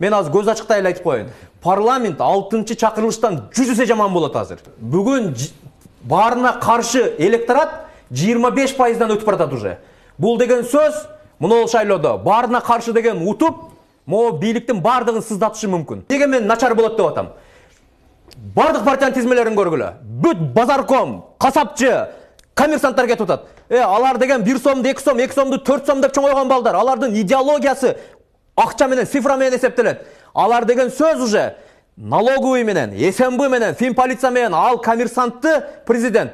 Мен аз көз ачыктай эле айтып коеюн. Парламент 6-чы чакырылыштан 100 эсе жаман болот азыр. Бүгүн баарына каршы электорат 25%дан өтүп баратат уже. Бул деген сөз, мына шайлоодо баарына каршы деген утуп, могу бийликтин бардыгын сыздатышы мүмкүн. Неге мен начар болот деп атам? Бардык партиянын тизмелерин көргүлө. Бүт базарком, касапчы, коммерсанттар кетип атат. Алар деген 1 сомду 2 сом, 2 сомду 4 сом деп чоңойгон балдар. Алардын идеологиясы акча менен, цифра менен эсептелет. Алар деген сөз уже налоговый менен, СМБ менен, финполиция менен ал коммерсантты президент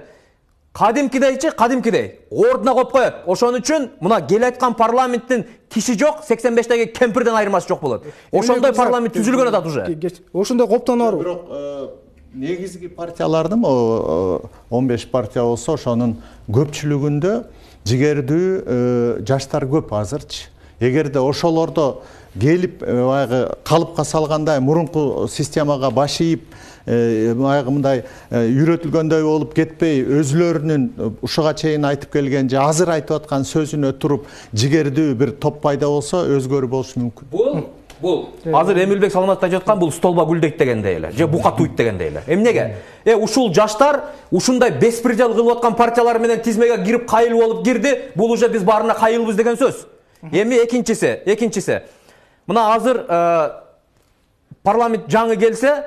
кадимкидей ордуна коюп коет. Ошон үчүн мына келе айткан парламенттин киши жок, 85теги кемпирден айырмасы жок болот. Ошондой парламент түзүлгөн атат уже. Ошондой коптонор. Бирок негизги партиялардын 15 партия болсо, ошонун көпчүлүгүндө жигердүү жаштар көп азырчы. Эгерде ошолордо келип калыпка салгандай мурунку системага баш ийип мындай үйрөтүлгөндөй болуп кетпей, өзүлөрүнүн ушуга чейин айтып келген же азыр айтып аткан сөзүнө туруп жигердүү бир топ пайда болсо өзгөрүү болушу мүмкүн. Бул азыр Эмилбек Салматов айтып аткан бул столба гүлдейт дегендей эле, же бука туйт дегендей эле. Эмнеге? Ушул жаштар ушундай беспредел кылып аткан партиялар менен тизмеге кирип кайыл болуп кирди. Бул уже биз баарына кайылбыз деген сөз. Эми экинчиси. Мына азыр парламент жаңы келсе,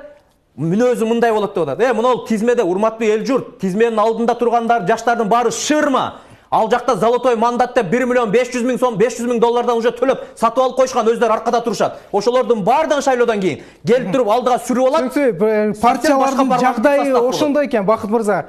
мүнөзү мындай болот деп атат. Мына тизмеде урматтуу эл журт, тизменин алдында тургандар жаштардын баары шырма. Ал жакта золотой мандат деп 1 миллион 500 000 сом, 500 000 доллардан уже төлөп сатып алып койшкан, өздөрү аркада турушат. Ошолордун баардыгын шайлоодон кийин келип туруп алдыга сүрүп алат. Партиялардын жагдайы ошондой экен, Бакыт мырза.